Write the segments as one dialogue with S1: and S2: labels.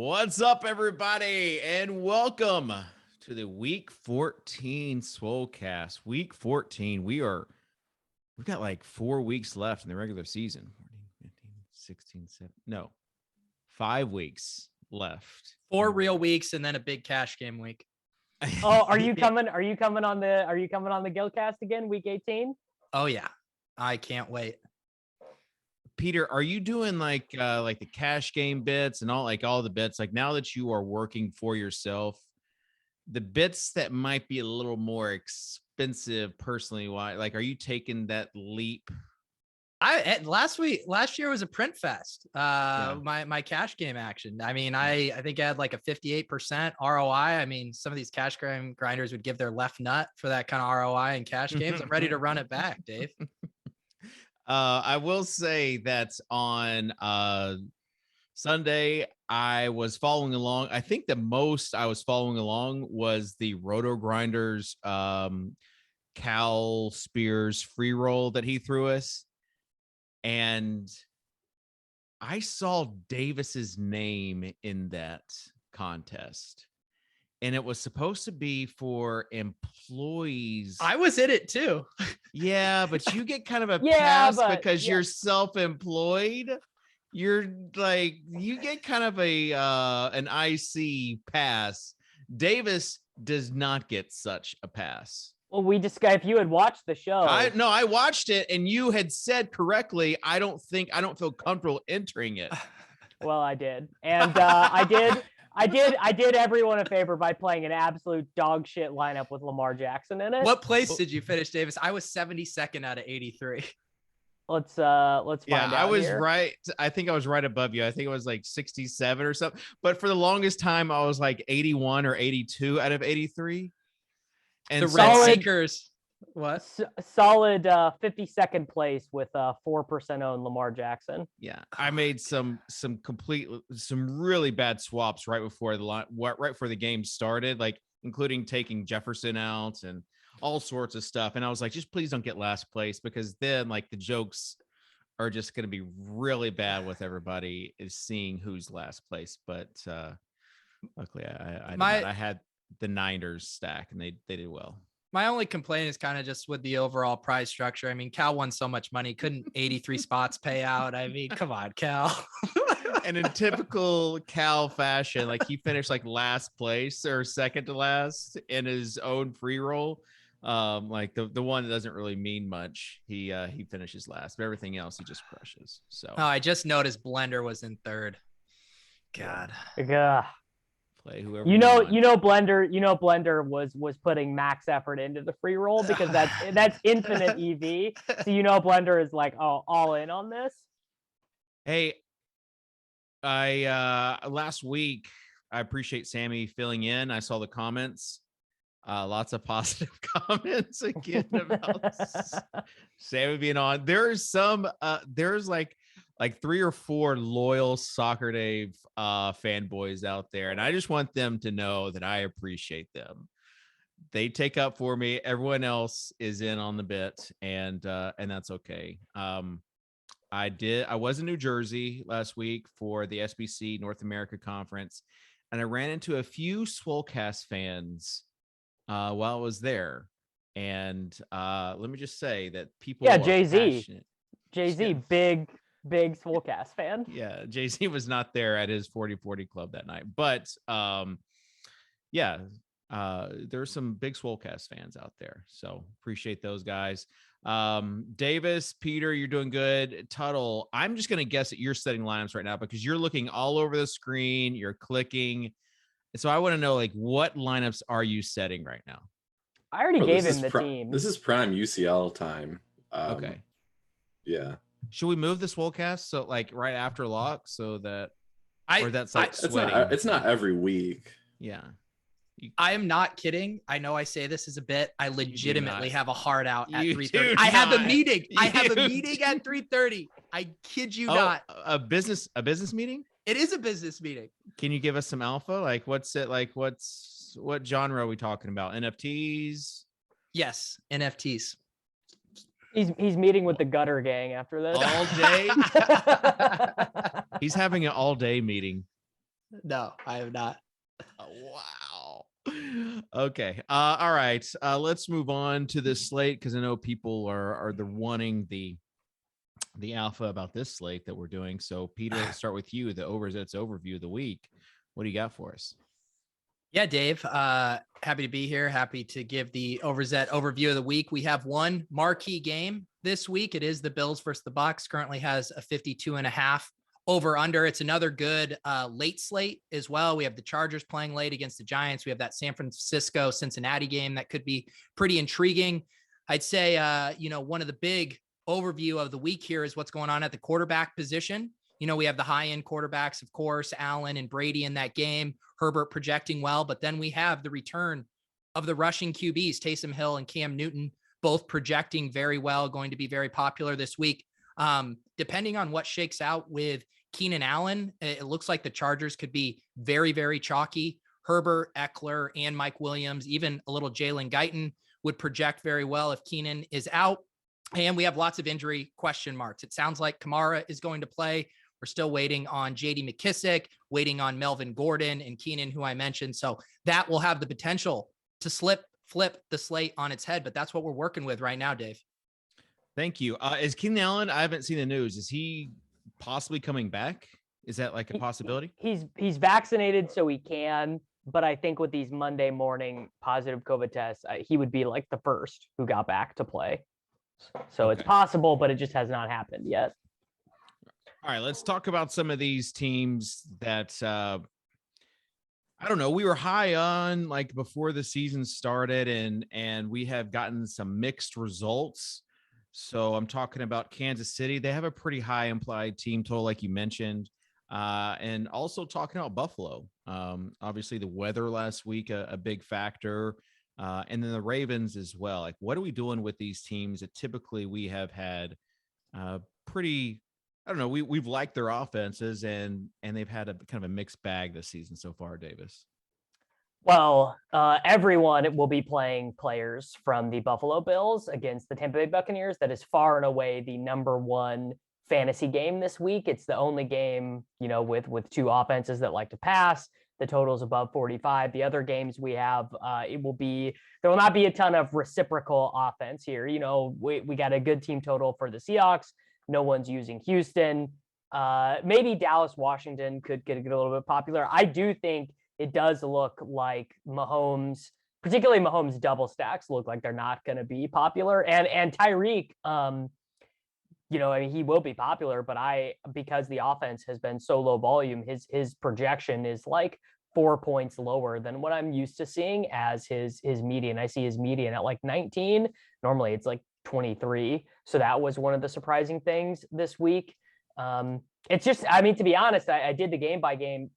S1: What's up, everybody, and welcome to the Week 14 Swolecast. Week 14. We've got like 4 weeks left in the regular season. 14, 15, 16, 17. 5 weeks left.
S2: 4 real weeks and then a big cash game week.
S3: Oh, are you coming? Are you coming on the Gilcast again, week 18?
S2: Oh yeah, I can't wait.
S1: Peter, are you doing like the cash game bits and all the bits? Like, now that you are working for yourself, the bits that might be a little more expensive personally, like, are you taking that leap?
S2: Last year was a print fest. My cash game action. I mean, I think I had like a 58% ROI. I mean, some of these cash game grinders would give their left nut for that kind of ROI in cash games. I'm ready to run it back, Dave.
S1: I will say that on Sunday, I was following along. I think the most I was following along was the Roto Grinders Cal Spears free roll that he threw us. And I saw Davis's name in that contest. And it was supposed to be for employees.
S2: I was in it too.
S1: Yeah, but you get kind of a pass because you're self-employed. You're like, you get kind of an IC pass. Davis does not get such a pass.
S3: Well, if you had watched the show.
S1: I watched it, and you had said correctly, I don't feel comfortable entering it.
S3: Well, I did. And I did everyone a favor by playing an absolute dog shit lineup with Lamar Jackson in it.
S2: What place did you finish, Davis? I was 72nd out of 83.
S3: Let's find out.
S1: I was
S3: here.
S1: right. I think I was right above you. I think it was like 67 or something. But for the longest time, I was like 81 or 82 out of 83. And
S2: the Red Seekers. What?
S3: Solid 52nd place with 4% owned Lamar Jackson.
S1: Yeah, I made some really bad swaps right before the game started, like including taking Jefferson out and all sorts of stuff. And I was like, just please don't get last place, because then like the jokes are just going to be really bad with everybody is seeing who's last place. But luckily, I had the Niners stack and they did well.
S2: My only complaint is kind of just with the overall prize structure. I mean, Cal won so much money, couldn't 83 spots pay out. I mean, come on, Cal.
S1: And in typical Cal fashion, like he finished like last place or second to last in his own free roll. Like the one that doesn't really mean much. He finishes last, but everything else he just crushes. So
S2: I just noticed Blender was in third. God.
S3: Yeah.
S1: Play whoever
S3: Blender was putting max effort into the free roll because that's infinite EV. So Blender is like, oh, all in on this.
S1: Hey, I last week, I appreciate Sammy filling in. I saw the comments, lots of positive comments again about Sammy being on. There's like 3 or 4 loyal SocrDave fanboys out there, and I just want them to know that I appreciate them. They take up for me. Everyone else is in on the bit, and that's okay. I was in New Jersey last week for the SBC North America Conference, and I ran into a few Swolecast fans while I was there. And let me just say that people are
S3: Jay-Z,
S1: yeah.
S3: big Swolecast fan.
S1: Yeah, Jay-Z was not there at his 40-40 club that night, but there's some big Swolecast fans out there, so appreciate those guys. Davis, Peter, you're doing good. Tuttle, I'm just gonna guess that you're setting lineups right now because you're looking all over the screen, you're clicking, so I want to know, like, what lineups are you setting right now?
S3: I already gave him the team.
S4: This is prime UCL time.
S1: Okay.
S4: Yeah.
S1: Should we move the Swolecast so like right after lock so that
S4: it's not every week.
S1: Yeah.
S2: I am not kidding. I know I say this as a bit. I legitimately have a hard out at 3:30.
S1: I
S2: have a meeting. I have a meeting at 3:30. I kid you not.
S1: A business meeting?
S2: It is a business meeting.
S1: Can you give us some alpha? Like, what genre are we talking about? NFTs?
S2: Yes, NFTs.
S3: He's meeting with the gutter gang after this.
S1: All day? He's having an all-day meeting.
S2: No, I have not.
S1: Oh, wow. Okay. All right. Let's move on to this slate because I know people are wanting the alpha about this slate that we're doing. So, Peter, let's start with you. The Overzet's overview of the week. What do you got for us?
S2: Yeah, Dave. Happy to be here. Happy to give the Overzet overview of the week. We have one marquee game this week. It is the Bills versus the Bucs. Currently has a 52.5 over under. It's another good late slate as well. We have the Chargers playing late against the Giants. We have that San Francisco Cincinnati game that could be pretty intriguing. I'd say, one of the big overview of the week here is what's going on at the quarterback position. We have the high end quarterbacks, of course, Allen and Brady in that game, Herbert projecting well, but then we have the return of the rushing QBs, Taysom Hill and Cam Newton, both projecting very well, going to be very popular this week. Depending on what shakes out with Keenan Allen, it looks like the Chargers could be very, very chalky. Herbert, Eckler, and Mike Williams, even a little Jalen Guyton would project very well if Keenan is out. And we have lots of injury question marks. It sounds like Kamara is going to play. We're still waiting on J.D. McKissick, waiting on Melvin Gordon and Keenan, who I mentioned. So that will have the potential to flip the slate on its head. But that's what we're working with right now, Dave.
S1: Thank you. Is Keenan Allen? I haven't seen the news. Is he possibly coming back? Is that like a possibility?
S3: He's vaccinated, so he can. But I think with these Monday morning positive COVID tests, he would be like the first who got back to play. So It's possible, but it just has not happened yet.
S1: All right, let's talk about some of these teams that I don't know. We were high on like before the season started, and we have gotten some mixed results. So I'm talking about Kansas City. They have a pretty high implied team total, like you mentioned, and also talking about Buffalo. Obviously, the weather last week a big factor, and then the Ravens as well. Like, what are we doing with these teams that typically we have had pretty? I don't know. We've liked their offenses, and they've had a kind of a mixed bag this season so far, Davis.
S3: Well, everyone will be playing players from the Buffalo Bills against the Tampa Bay Buccaneers. That is far and away the number one fantasy game this week. It's the only game, with two offenses that like to pass. The total's above 45. The other games we have, there will not be a ton of reciprocal offense here. We got a good team total for the Seahawks. No one's using Houston. Maybe Dallas, Washington could get a little bit popular. I do think it does look like Mahomes, particularly Mahomes double stacks, look like they're not going to be popular. And Tyreek, he will be popular, but because the offense has been so low volume, his projection is like 4 points lower than what I'm used to seeing as his median. I see his median at like 19. Normally it's like 23. So that was one of the surprising things this week. It's just, to be honest, I did the game by game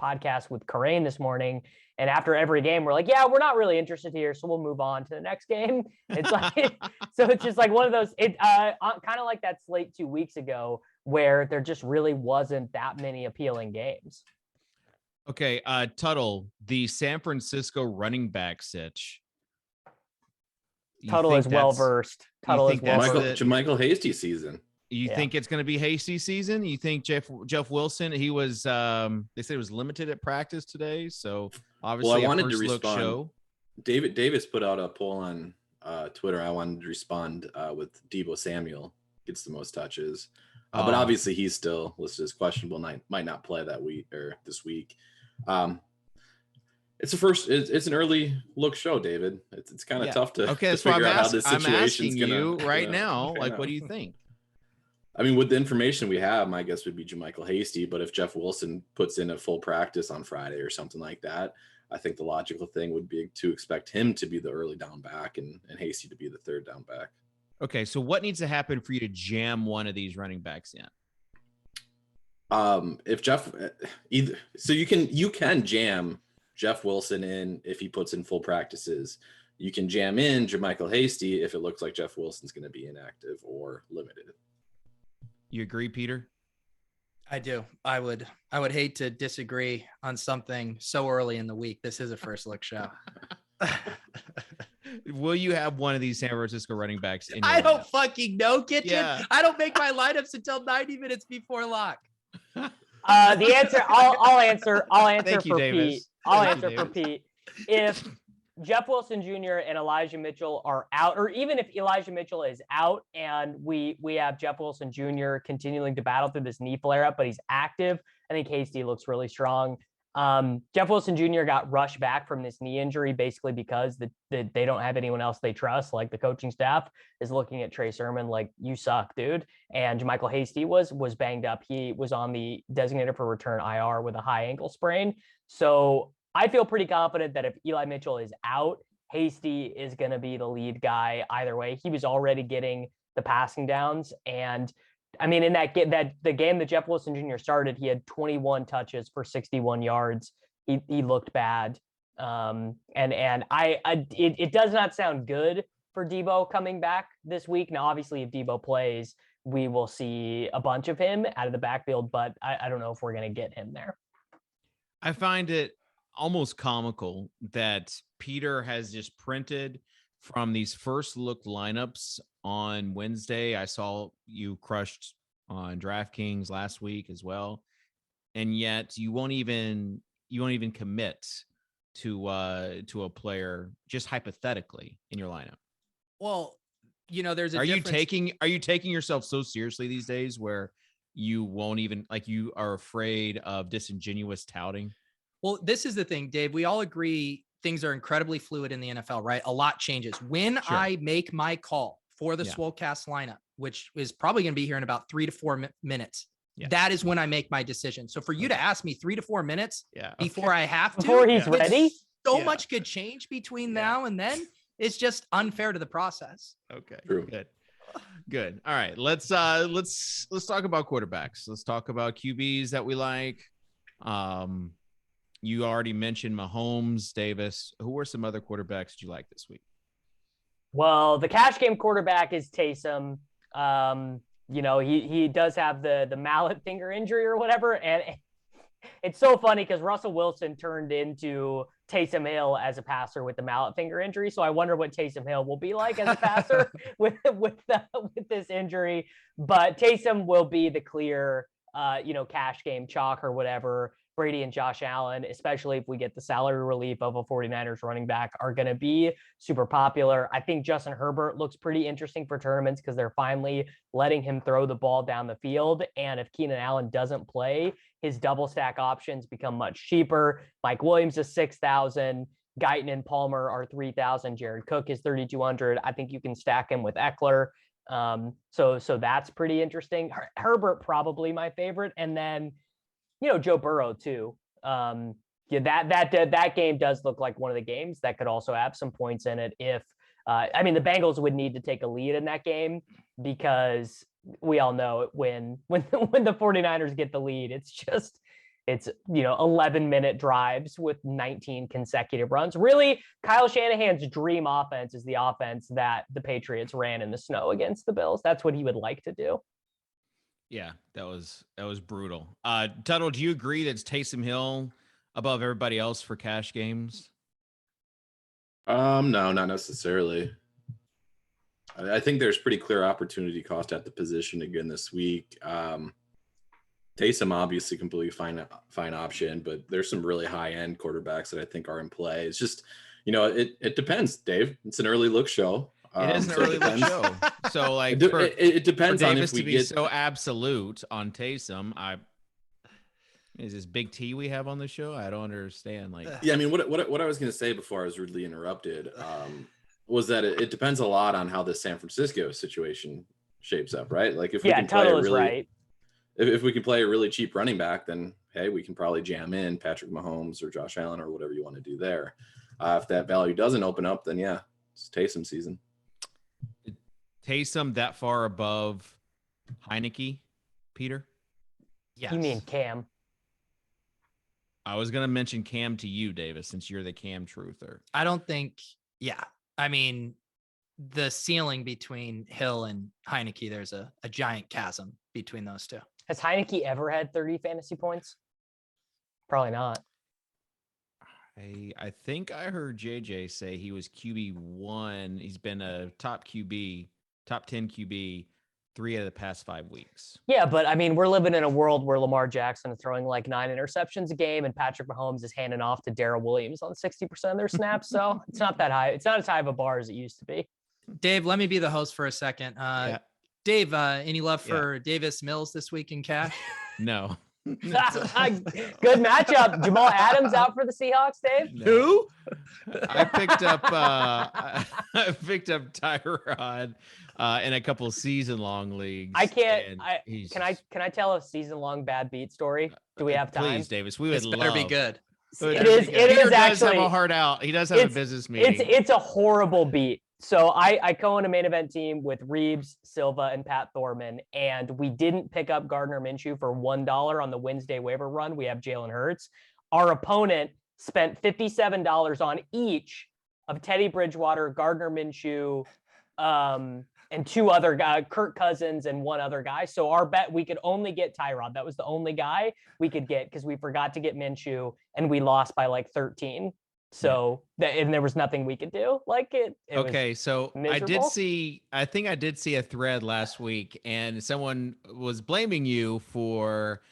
S3: podcast with Karain this morning. And after every game, we're like, yeah, we're not really interested here. So we'll move on to the next game. It's like, so it's just like one of those, kind of like that slate 2 weeks ago, where there just really wasn't that many appealing games.
S1: Okay. Tuttle, the San Francisco running back sitch.
S3: Tuttle is well-versed. Tuttle is well-versed.
S4: Michael Hasty season.
S1: You think it's going to be Hasty season? You think Jeff Wilson, he was, they said he was limited at practice today. So obviously
S4: I wanted to respond. Show. Davis put out a poll on Twitter. I wanted to respond with Deebo Samuel gets the most touches. But obviously he's still listed as questionable, might not play that week or this week. It's an early look show, David. It's kind of tough to figure out how this situation's going to
S1: right now. Like, what do you think?
S4: With the information we have, my guess would be Jermichael Hasty. But if Jeff Wilson puts in a full practice on Friday or something like that, I think the logical thing would be to expect him to be the early down back and Hasty to be the third down back.
S1: Okay, so what needs to happen for you to jam one of these running backs in?
S4: If Jeff you can jam Jeff Wilson in if he puts in full practices. You can jam in Jermichael Hasty if it looks like Jeff Wilson's going to be inactive or limited.
S1: You agree, Peter?
S2: I do. I would hate to disagree on something so early in the week. This is a first look show.
S1: Will you have one of these San Francisco running backs in your
S2: I don't
S1: lineup?
S2: fucking know, Kitchen. Yeah. I don't make my lineups until 90 minutes before lock.
S3: The answer, I'll answer
S1: Thank you,
S3: for
S1: Davis.
S3: Pete. I'll
S1: Thank you,
S3: answer for
S1: Davis.
S3: Pete. If Jeff Wilson Jr. and Elijah Mitchell are out, or even if Elijah Mitchell is out and we have Jeff Wilson Jr. continuing to battle through this knee flare-up, but he's active, I think Hasty looks really strong. Jeff Wilson Jr. got rushed back from this knee injury basically because they don't have anyone else they trust. Like the coaching staff is looking at Trey Sermon like, you suck, dude. And JaMychal Hasty was banged up. He was on the designated for return IR with a high ankle sprain. So I feel pretty confident that if Eli Mitchell is out, Hasty is going to be the lead guy either way. He was already getting the passing downs. And I mean, in that the game that Jeff Wilson Jr. started, he had 21 touches for 61 yards. He looked bad. It does not sound good for Debo coming back this week. Now, obviously, if Debo plays, we will see a bunch of him out of the backfield, but I don't know if we're going to get him there.
S1: I find it almost comical that Peter has just printed from these first look lineups on Wednesday. I saw you crushed on DraftKings last week as well. And yet you won't even commit to a player just hypothetically in your lineup.
S2: Well, there's
S1: Are you taking yourself so seriously these days where you won't even, like, you are afraid of disingenuous touting?
S2: Well, this is the thing, Dave. We all agree things are incredibly fluid in the NFL, right? A lot changes. When I make my call for the Swolecast lineup, which is probably going to be here in about 3 to 4 minutes, that is when I make my decision. So for you to ask me 3 to 4 minutes before I have to,
S3: before he's ready,
S2: so much could change between now and then. It's just unfair to the process.
S1: Okay. True. Good. All right. Let's talk about quarterbacks. Let's talk about QBs that we like. You already mentioned Mahomes, Davis. Who are some other quarterbacks that you like this week?
S3: Well, the cash game quarterback is Taysom. He does have the mallet finger injury or whatever. And it's so funny because Russell Wilson turned into Taysom Hill as a passer with the mallet finger injury. So I wonder what Taysom Hill will be like as a passer with this injury. But Taysom will be the clear, cash game chalk or whatever. Brady and Josh Allen, especially if we get the salary relief of a 49ers running back, are going to be super popular. I think Justin Herbert looks pretty interesting for tournaments because they're finally letting him throw the ball down the field. And if Keenan Allen doesn't play, his double stack options become much cheaper. Mike Williams is 6,000. Guyton and Palmer are 3,000. Jared Cook is 3,200. I think you can stack him with Eckler. So that's pretty interesting. Herbert probably my favorite. And then Joe Burrow too. That game does look like one of the games that could also have some points in it. If the Bengals would need to take a lead in that game because we all know when the 49ers get the lead, it's 11-minute drives with 19 consecutive runs. Really, Kyle Shanahan's dream offense is the offense that the Patriots ran in the snow against the Bills. That's what he would like to do.
S1: Yeah, that was brutal. Tuttle, do you agree that it's Taysom Hill above everybody else for cash games?
S4: No, not necessarily. I think there's pretty clear opportunity cost at the position again this week. Taysom obviously completely fine option, but there's some really high end quarterbacks that I think are in play. It's just, it depends, Dave. It's an early look show.
S1: It is an early look show. So like
S4: it depends on if we get
S1: so absolute on Taysom. Is this big T we have on the show? I don't understand. Like,
S4: yeah, I mean, what I was going to say before I was rudely interrupted was that it depends a lot on how the San Francisco situation shapes up, right? Like if we can play if we can play a really cheap running back, then hey, we can probably jam in Patrick Mahomes or Josh Allen or whatever you want to do there. If that value doesn't open up, then yeah, it's Taysom season.
S1: Taysom that far above Heineke, Peter?
S3: Yes. You mean Cam?
S1: I was going to mention Cam to you, Davis, since you're the Cam truther.
S2: I don't think, I mean, the ceiling between Hill and Heineke, there's a giant chasm between those two.
S3: Has Heineke ever had 30 fantasy points? Probably not.
S1: I think I heard JJ say he was QB1. He's been a top 10 QB 3 out of the past 5 weeks.
S3: Yeah, but I mean, we're living in a world where Lamar Jackson is throwing like 9 interceptions a game, and Patrick Mahomes is handing off to Darrell Williams on 60% of their snaps. So it's not that high. It's not as high of a bar as it used to be.
S2: Dave, let me be the host for a second. Dave, any love for Davis Mills this week in cash?
S1: No.
S3: Good matchup. Jamal Adams out for the Seahawks, Dave.
S1: No. Who? I picked up Tyrod in a couple season-long leagues.
S3: I can't. Can I tell a season-long bad beat story? Do we have time?
S1: Please, Davis. We would
S2: this better be good.
S3: It is. It is actually.
S1: Have a heart out. He does have a business meeting.
S3: It's a horrible beat. So I co-own a main event team with Reeves, Silva, and Pat Thorman, and we didn't pick up Gardner Minshew for $1 on the Wednesday waiver run. We have Jalen Hurts. Our opponent spent $57 on each of Teddy Bridgewater, Gardner Minshew, and 2 other guys, Kirk Cousins and 1 other guy. So our bet, we could only get Tyrod. That was the only guy we could get because we forgot to get Minshew, and we lost by like 13. So and there was nothing we could do. Like it
S1: okay, so
S3: miserable.
S1: I think I did see a thread last week, and someone was blaming you for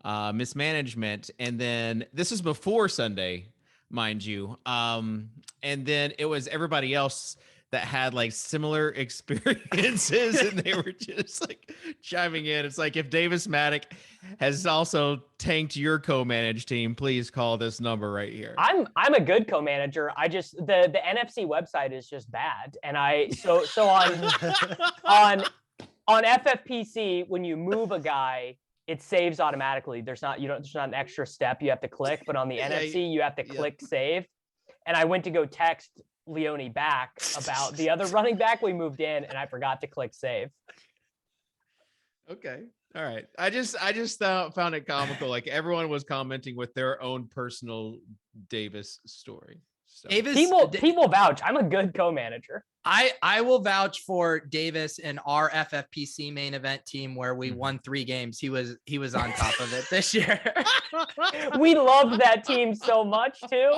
S1: mismanagement, and then this is before Sunday, mind you. And then it was everybody else that had like similar experiences, and they were just like chiming in. It's like, if Davis Mattek has also tanked your co-managed team, please call this number right here.
S3: I'm a good co-manager. I just the NFC website is just bad, and so on FFPC, when you move a guy, it saves automatically. There's not an extra step you have to click, but on the NFC you have to click save. And I went to go text Leone back about the other running back we moved in, and I forgot to click save.
S1: Okay. All right. I just found it comical. Like, everyone was commenting with their own personal Davis story. So.
S2: Davis,
S3: people vouch. I'm a good co-manager.
S2: I will vouch for Davis in our FFPC main event team where we won 3 games. He was on top of it this year.
S3: We loved that team so much too.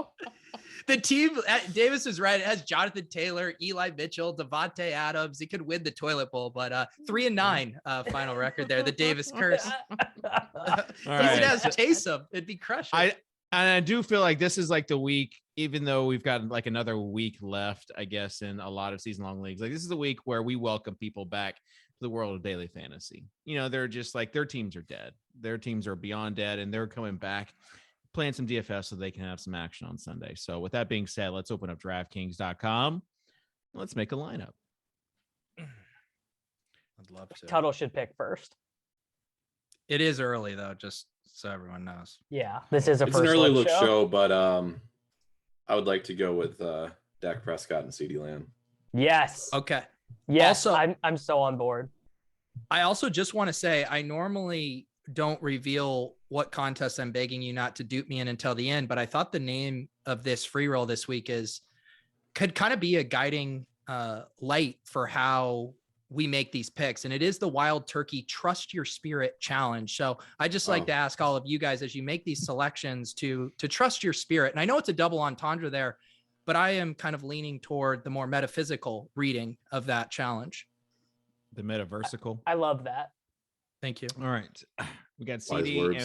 S2: The team, Davis is right. It has Jonathan Taylor, Eli Mitchell, Devontae Adams. He could win the toilet bowl, but 3-9 final record there. The Davis curse. It has Taysom. It'd be crushing.
S1: I do feel like this is like the week, even though we've got like another week left, I guess, in a lot of season-long leagues. Like, this is the week where we welcome people back to the world of daily fantasy. You know, they're just like, their teams are dead. Their teams are beyond dead, and they're coming back, playing some DFS so they can have some action on Sunday. So with that being said, let's open up DraftKings.com. Let's make a lineup.
S2: I'd love to.
S3: Tuttle should pick first.
S2: It is early though, just so everyone knows.
S3: Yeah, this is
S4: it's an early look show, but I would like to go with Dak Prescott and CeeDee Lamb.
S3: Yes.
S2: Okay.
S3: Yes.
S2: Also,
S3: I'm so on board.
S2: I also just want to say, I normally don't reveal what contest I'm begging you not to dupe me in until the end, but I thought the name of this free roll this week could kind of be a guiding light for how we make these picks. And it is the Wild Turkey Trust Your Spirit Challenge. So I just like to ask all of you guys, as you make these selections, to trust your spirit. And I know it's a double entendre there, but I am kind of leaning toward the more metaphysical reading of that challenge.
S1: The metaversical.
S3: I love that.
S2: Thank you.
S1: All right. We got CD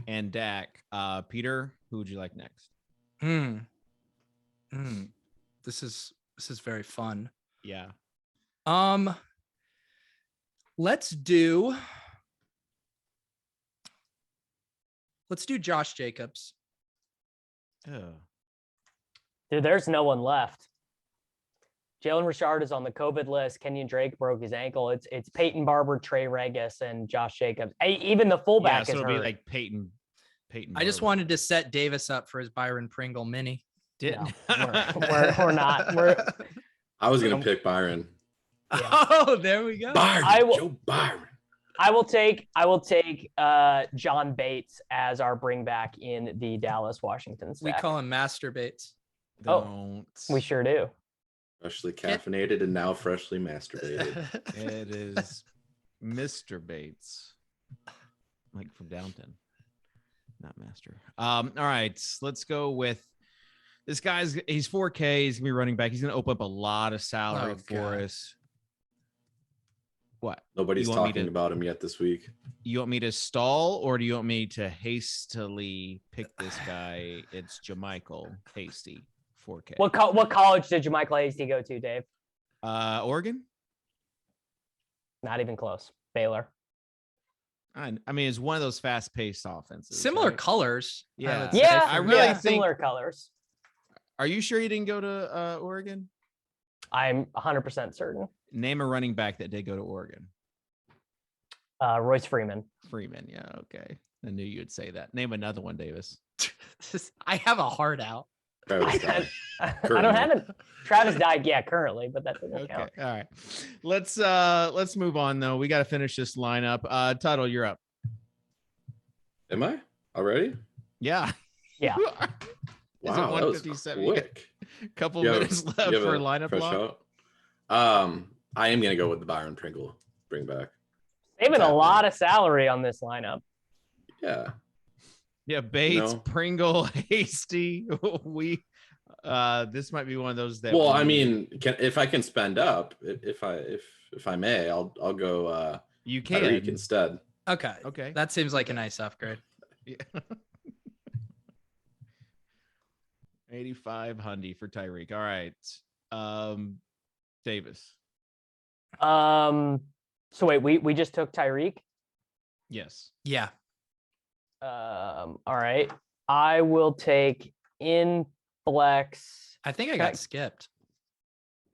S1: and Dak. Peter, who would you like next?
S2: This is very fun.
S1: Yeah.
S2: Let's do Josh Jacobs.
S1: Oh.
S3: Dude, there's no one left. Jalen Richard is on the COVID list. Kenyon Drake broke his ankle. It's Peyton Barber, Trey Regis, and Josh Jacobs. Even the fullback is hurt. It'll be
S1: like Peyton.
S2: I just wanted to set Davis up for his Byron Pringle mini.
S3: No, we're not.
S4: I was gonna pick Byron.
S2: Yeah. Oh, there we go.
S4: Joe Byron.
S3: I will take John Bates as our bring back in the Dallas Washington stack.
S2: We call him Master Bates.
S1: Don't.
S3: We sure do.
S4: Freshly caffeinated and now freshly masturbated.
S1: It is Mr. Bates, like from Downton, not Master. All right, let's go with this guy's. He's 4K. He's gonna be running back. He's gonna open up a lot of salary for us. What?
S4: Nobody's talking about him yet this week.
S1: You want me to stall, or do you want me to hastily pick this guy? It's JaMychal Hasty, 4K.
S3: What college did JaMychal Hasty go to, Dave?
S1: Oregon?
S3: Not even close. Baylor.
S1: I mean, it's one of those fast-paced offenses.
S2: Similar
S1: right?
S2: colors.
S3: Yeah,
S1: I really think.
S3: Similar colors.
S1: Are you sure he didn't go to Oregon?
S3: I'm 100% certain.
S1: Name a running back that did go to Oregon.
S3: Royce Freeman.
S1: Freeman, yeah, okay. I knew you'd say that. Name another one, Davis.
S2: I have a heart out.
S3: I don't have it. Travis died, currently, but that doesn't count.
S1: All right. Let's move on though. We got to finish this lineup. Tuttle, you're up.
S4: Am I already?
S1: Yeah.
S3: Yeah.
S4: Wow, that was quick.
S1: Couple minutes left for lineup lock.
S4: I am gonna go with the Byron Pringle bring back.
S3: Saving a lot of salary on this lineup.
S4: Yeah.
S1: Yeah, Bates, Pringle, Hasty. This might be one of those that.
S4: Well, I mean, if I can spend up, if I may, I'll go.
S1: You can
S4: Tyreek instead.
S2: Okay. That seems like a nice upgrade.
S1: Yeah. 85 hundy for Tyreek. All right. Davis.
S3: So wait, we just took Tyreek?
S1: Yes.
S2: Yeah.
S3: All right. I will take in flex.
S2: I think I got skipped.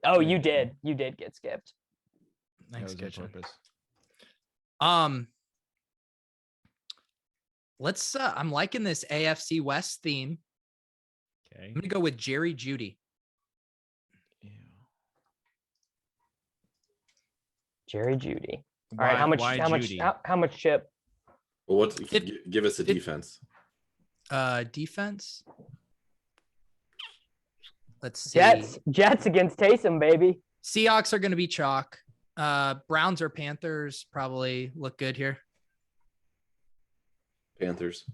S3: Oh, you did. You did get skipped.
S2: Thanks, Kitchen. Let's I'm liking this AFC West theme.
S1: Okay.
S2: I'm gonna go with Jerry Jeudy.
S3: Jerry Jeudy. All right, how much chip?
S4: Well, give us a defense.
S2: Defense. Let's see.
S3: Jets against Taysom, baby.
S2: Seahawks are going to be chalk. Browns or Panthers probably look good here.
S4: Panthers.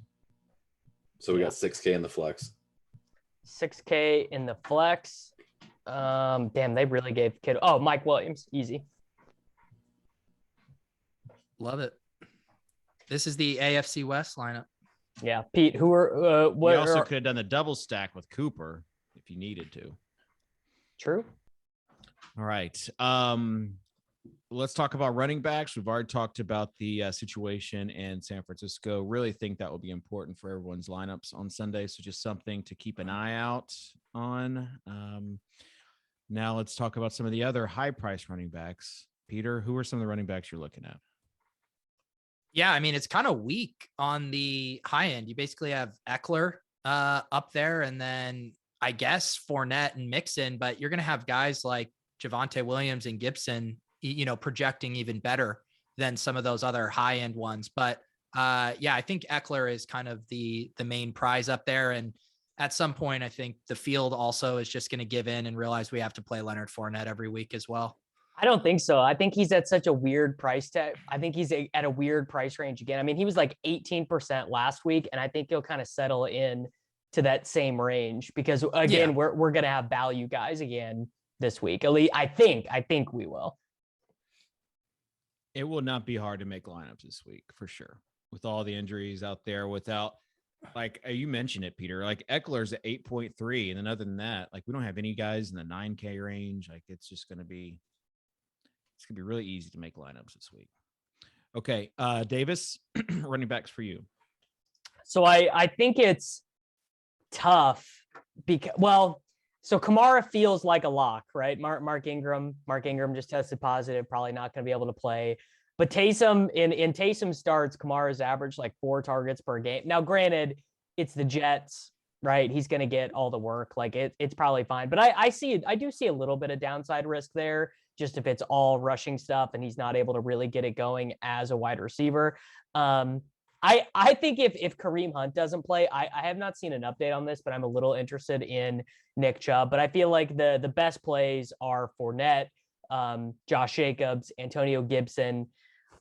S4: So we got 6K in the flex.
S3: 6K in the flex. Damn, they really gave the kid. Oh, Mike Williams, easy.
S2: Love it. This is the AFC West lineup.
S3: Yeah, Pete. Who are
S1: we also could have done the double stack with Cooper if you needed to.
S3: True.
S1: All right. Let's talk about running backs. We've already talked about the situation in San Francisco. Really think that will be important for everyone's lineups on Sunday. So just something to keep an eye out on. Now let's talk about some of the other high-priced running backs. Peter, who are some of the running backs you're looking at?
S2: Yeah, I mean, it's kind of weak on the high end. You basically have Eckler up there, and then I guess Fournette and Mixon, but you're going to have guys like Javonte Williams and Gibson, projecting even better than some of those other high end ones. But yeah, I think Eckler is kind of the main prize up there. And at some point, I think the field also is just going to give in and realize we have to play Leonard Fournette every week as well.
S3: I don't think so. I think he's at such a weird price tag. I think he's at a weird price range again. I mean, he was like 18% last week, and I think he'll kind of settle in to that same range because again, we're going to have value guys again this week. At least I think we will.
S1: It will not be hard to make lineups this week for sure. With all the injuries out there, without, like you mentioned it, Peter, like Eckler's at 8.3. And then other than that, like we don't have any guys in the 9K range. Like it's going to be really easy to make lineups this week. Okay. Davis, running backs for you.
S3: So I think it's tough because, so Kamara feels like a lock, right? Mark Ingram just tested positive, probably not going to be able to play. But Taysom, in Taysom starts, Kamara's averaged like 4 targets per game. Now, granted, it's the Jets, right? He's going to get all the work. Like it's probably fine. But I do see a little bit of downside risk there, just if it's all rushing stuff and he's not able to really get it going as a wide receiver. I think if Kareem Hunt doesn't play, I have not seen an update on this, but I'm a little interested in Nick Chubb. But I feel like the best plays are Fournette, Josh Jacobs, Antonio Gibson.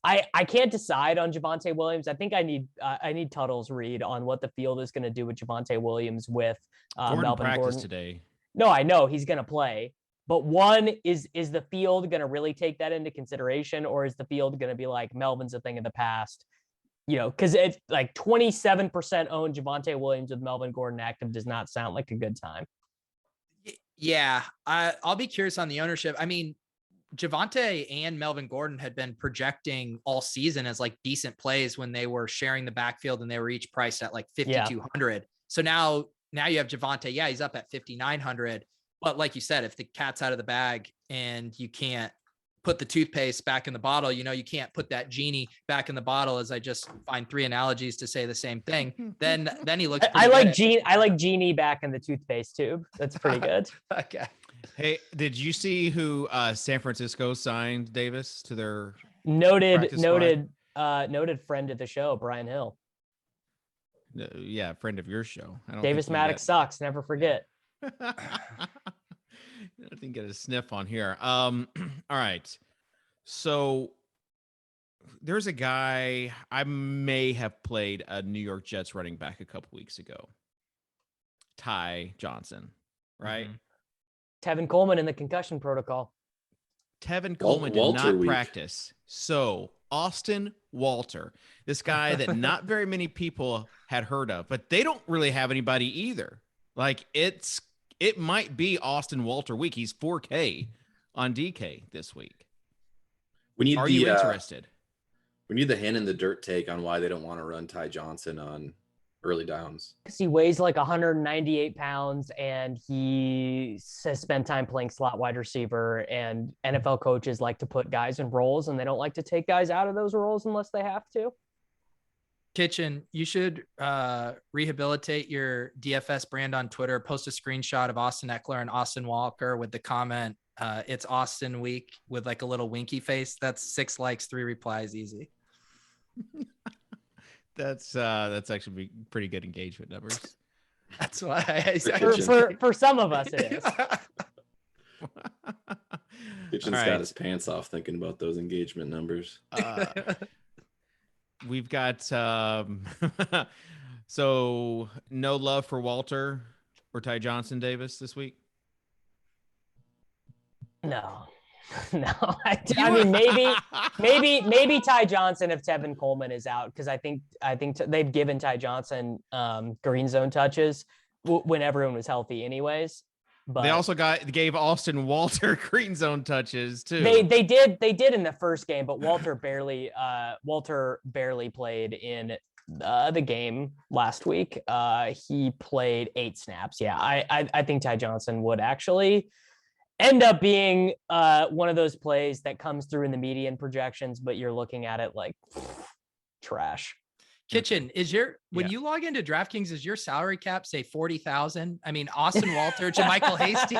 S3: I can't decide on Javonte Williams. I think I need Tuttle's read on what the field is going to do with Javonte Williams with Melvin
S1: Gordon
S3: Gordon
S1: today.
S3: No, I know he's going to play. But one, is the field going to really take that into consideration, or is the field going to be like, Melvin's a thing of the past? Because it's like 27% owned Javonte Williams with Melvin Gordon active does not sound like a good time.
S2: Yeah, I'll be curious on the ownership. I mean, Javonte and Melvin Gordon had been projecting all season as like decent plays when they were sharing the backfield and they were each priced at like 5,200. So now you have Javonte. Yeah, he's up at 5,900. But like you said, if the cat's out of the bag and you can't put the toothpaste back in the bottle, you can't put that genie back in the bottle, as I just find 3 analogies to say the same thing. Then he looks.
S3: I like genie back in the toothpaste tube. That's pretty good.
S2: Okay.
S1: Hey, did you see who San Francisco signed Davis to their
S3: noted friend of the show, Brian Hill?
S1: Yeah, friend of your show.
S3: Davis Mattek sucks. Never forget.
S1: I didn't get a sniff on here. All right. So there's a guy I may have played a New York Jets running back a couple weeks ago. Ty Johnson, right?
S3: Mm-hmm. Tevin Coleman in the concussion protocol.
S1: Tevin Coleman did not practice. So Austin Walter, this guy that not very many people had heard of, but they don't really have anybody either. Like it might be Austin Walter week. He's 4K on DK this week. Are you interested?
S4: We need the hand in the dirt take on why they don't want to run Ty Johnson on early downs.
S3: Because he weighs like 198 pounds and he has spent time playing slot wide receiver, and NFL coaches like to put guys in roles and they don't like to take guys out of those roles unless they have to.
S2: Kitchen, you should rehabilitate your DFS brand on Twitter. Post a screenshot of Austin Eckler and Austin Walker with the comment, it's Austin week, with like a little winky face. That's 6 likes, 3 replies, easy.
S1: That's actually pretty good engagement numbers.
S2: That's why
S3: for some of us it is.
S4: Kitchen's got his pants off thinking about those engagement numbers.
S1: We've got so no love for Walter or Ty Johnson Davis this week.
S3: No. I mean, maybe Ty Johnson if Tevin Coleman is out, because I think they've given Ty Johnson green zone touches when everyone was healthy, anyways. But
S1: they also gave Austin Walter green zone touches too.
S3: They did in the first game, but Walter barely played in the game last week. He played 8 snaps. Yeah, I think Ty Johnson would actually end up being one of those plays that comes through in the median projections, but you're looking at it like trash.
S2: Kitchen, when you log into DraftKings, is your salary cap say 40,000? I mean, Austin Walter, JaMychal Hasty.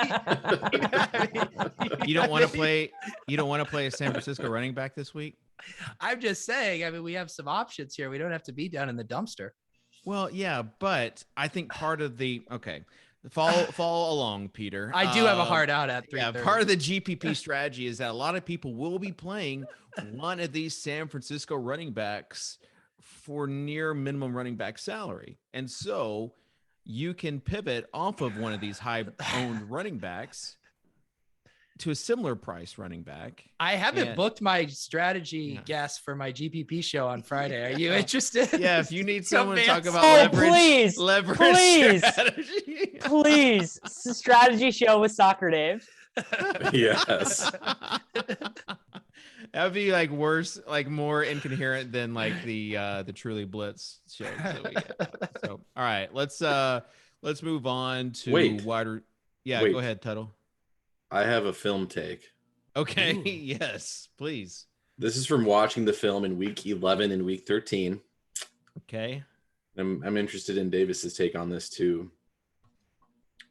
S1: You don't want to play a San Francisco running back this week?
S2: I'm just saying, I mean, we have some options here. We don't have to be down in the dumpster.
S1: Well, yeah, but I think part of the follow along, Peter.
S2: I do have a hard out at 3:30.
S1: Yeah, part of the GPP strategy is that a lot of people will be playing one of these San Francisco running backs for near minimum running back salary. And so you can pivot off of one of these high owned running backs to a similar price running back.
S2: I haven't booked my strategy guest for my GPP show on Friday. Are you interested?
S1: Yeah, if you need someone to talk about leverage strategy.
S3: Please, strategy show with SocrDave.
S4: Yes.
S1: That would be like worse, like more incoherent than like the Truly Blitz shows that we get. So, all right, let's move on to wider. Yeah, go ahead, Tuttle.
S4: I have a film take.
S1: Okay. Ooh. Yes, please.
S4: This is from watching the film in week 11 and week 13.
S1: Okay.
S4: I'm interested in Davis's take on this too.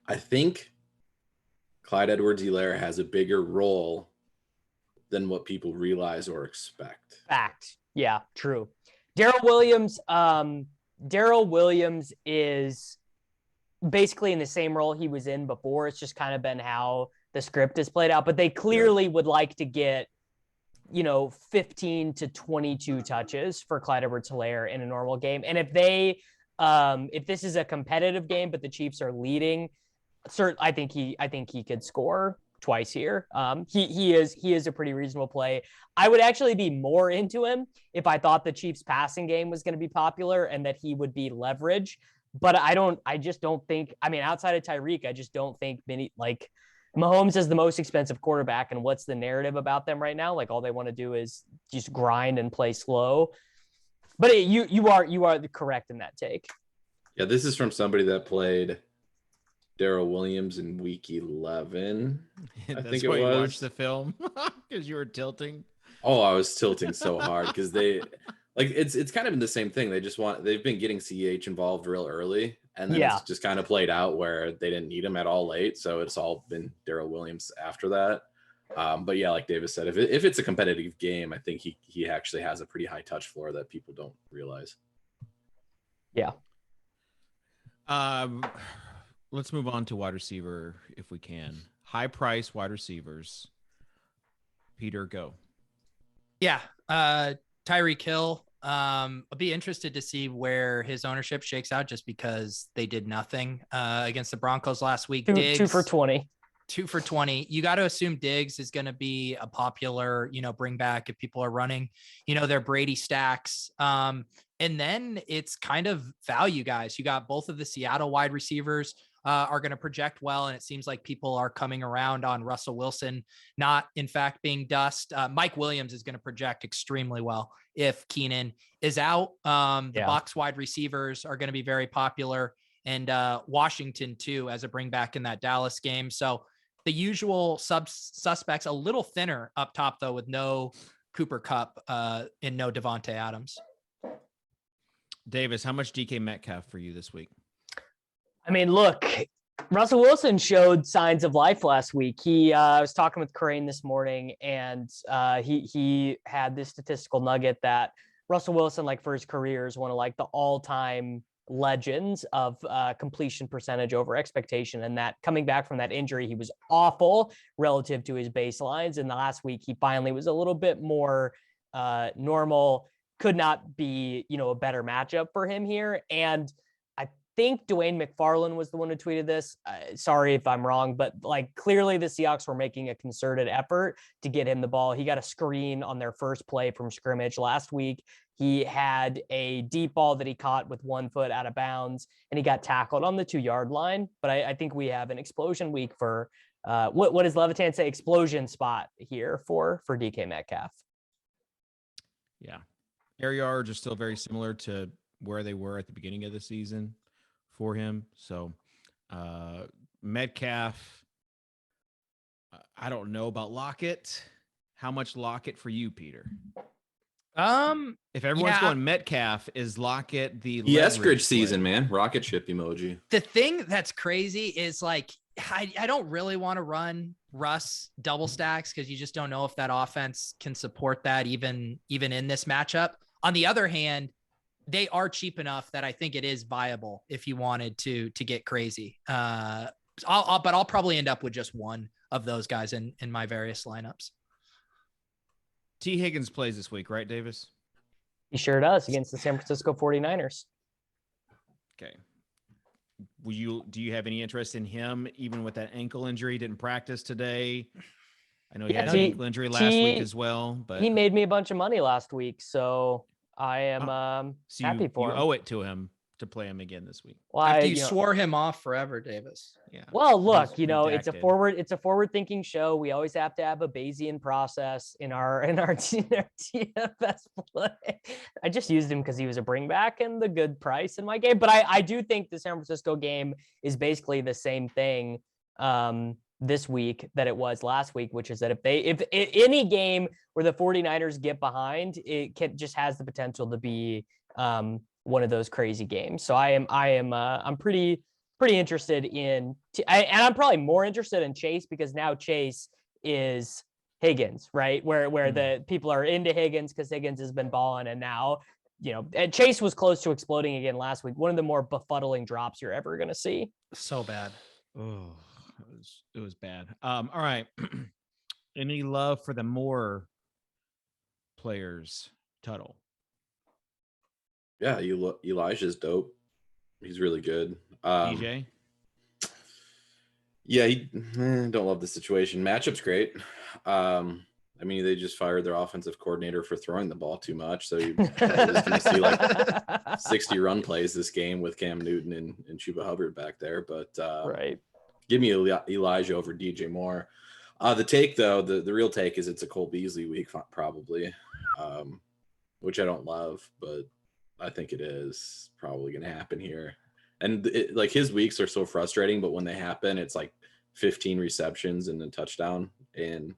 S4: I think Clyde Edwards-Helaire has a bigger role than what people realize or expect.
S3: Fact. Yeah, true. Darrell Williams is basically in the same role he was in before. It's just kind of been how the script is played out, but they clearly would like to get, 15 to 22 touches for Clyde Edwards-Helaire in a normal game. And if this is a competitive game, but the Chiefs are leading, I think he could score twice here. He is a pretty reasonable play. I would actually be more into him if I thought the Chiefs passing game was going to be popular and that he would be leverage. But I just don't think, I mean, outside of Tyreek, I just don't think Mahomes is the most expensive quarterback. And what's the narrative about them right now? Like all they want to do is just grind and play slow. But you are correct in that take.
S4: Yeah, this is from somebody that played Darrell Williams in week 11. I think it was.
S1: You watched the film because you were tilting.
S4: Oh, I was tilting so hard because they it's kind of been the same thing. They've been getting CEH involved real early, and then it's just kind of played out where they didn't need him at all late. So it's all been Darrell Williams after that. But yeah, like Davis said, if it's a competitive game, I think he actually has a pretty high touch floor that people don't realize.
S3: Yeah.
S1: Let's move on to wide receiver if we can. High price wide receivers. Peter, go.
S2: Yeah. Tyreek Hill. I'll be interested to see where his ownership shakes out just because they did nothing against the Broncos last week.
S3: Two for 20.
S2: 2 for 20. You got to assume Diggs is going to be a popular, bring back if people are running, their Brady stacks. And then it's kind of value guys. You got both of the Seattle wide receivers are going to project well. And it seems like people are coming around on Russell Wilson, not in fact being dust. Mike Williams is going to project extremely well if Keenan is out. The Bucs wide receivers are going to be very popular, and Washington too, as a bring back in that Dallas game. So the usual suspects, a little thinner up top though, with no Cooper Kupp and no Devontae Adams.
S1: Davis, how much DK Metcalf for you this week?
S3: I mean, look, Russell Wilson showed signs of life last week. I was talking with Crane this morning, and he had this statistical nugget that Russell Wilson, like for his career, is one of like the all-time legends of completion percentage over expectation. And that coming back from that injury, he was awful relative to his baselines. And the last week, he finally was a little bit more normal. Could not be, a better matchup for him here. And I think Dwayne McFarland was the one who tweeted this. Sorry if I'm wrong, but like clearly the Seahawks were making a concerted effort to get him the ball. He got a screen on their first play from scrimmage last week. He had a deep ball that he caught with 1 foot out of bounds, and he got tackled on the 2-yard line. But I think we have an explosion week for what does Levitan say? Explosion spot here for DK Metcalf.
S1: Yeah. Air yards are still very similar to where they were at the beginning of the season for him. So Metcalf, I don't know about Lockett. How much Lockett for you, Peter? If everyone's going Metcalf, is Lockett the
S4: Eskridge season, man? Rocket ship emoji.
S2: The thing that's crazy is like I don't really want to run Russ double stacks because you just don't know if that offense can support that even in this matchup. On the other hand, they are cheap enough that I think it is viable if you wanted to get crazy. But I'll probably end up with just one of those guys in my various lineups.
S1: T. Higgins plays this week, right, Davis?
S3: He sure does against the San Francisco 49ers.
S1: Okay. Do you have any interest in him, even with that ankle injury? He didn't practice today. I know he had an ankle injury last week as well, but
S3: he made me a bunch of money last week, so I am happy for him.
S1: You owe it to him to play him again this week.
S2: Well, after you swore him off forever, Davis.
S1: Yeah.
S3: Well, look, it's a forward thinking show. We always have to have a Bayesian process in our DFS play. I just used him because he was a bring back and the good price in my game. But I do think the San Francisco game is basically the same thing this week that it was last week, which is that if any game where the 49ers get behind, it just has the potential to be one of those crazy games. So I'm pretty interested in, and I'm probably more interested in Chase because now Chase is Higgins, right? Where the people are into Higgins because Higgins has been balling, and now, and Chase was close to exploding again last week. One of the more befuddling drops you're ever going to see.
S2: So bad.
S1: Oh, it was bad. All right. Any love for the more players, Tuttle?
S4: Yeah, Elijah's dope. He's really good.
S1: DJ?
S4: Yeah, don't love the situation. Matchup's great. I mean, they just fired their offensive coordinator for throwing the ball too much. So you're going to see like 60 run plays this game with Cam Newton and Chuba Hubbard back there. But
S3: Right.
S4: Give me Elijah over DJ Moore. The take, though, the real take is it's a Cole Beasley week, probably, which I don't love, but I think it is probably going to happen here. And like his weeks are so frustrating, but when they happen, it's like 15 receptions and a touchdown. And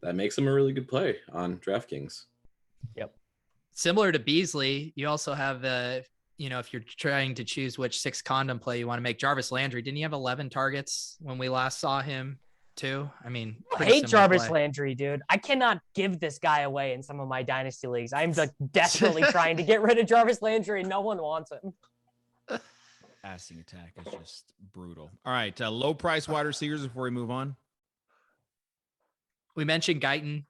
S4: that makes him a really good play on DraftKings.
S3: Yep.
S2: Similar to Beasley, you also have the, if you're trying to choose which 6 condom play you want to make, Jarvis Landry. Didn't he have 11 targets when we last saw him too? I mean,
S3: I hate Jarvis Landry, dude. I cannot give this guy away in some of my dynasty leagues. I'm like desperately trying to get rid of Jarvis Landry. No one wants him.
S1: Passing attack is just brutal. All right. Low price wide receivers before we move on.
S2: We mentioned Guyton.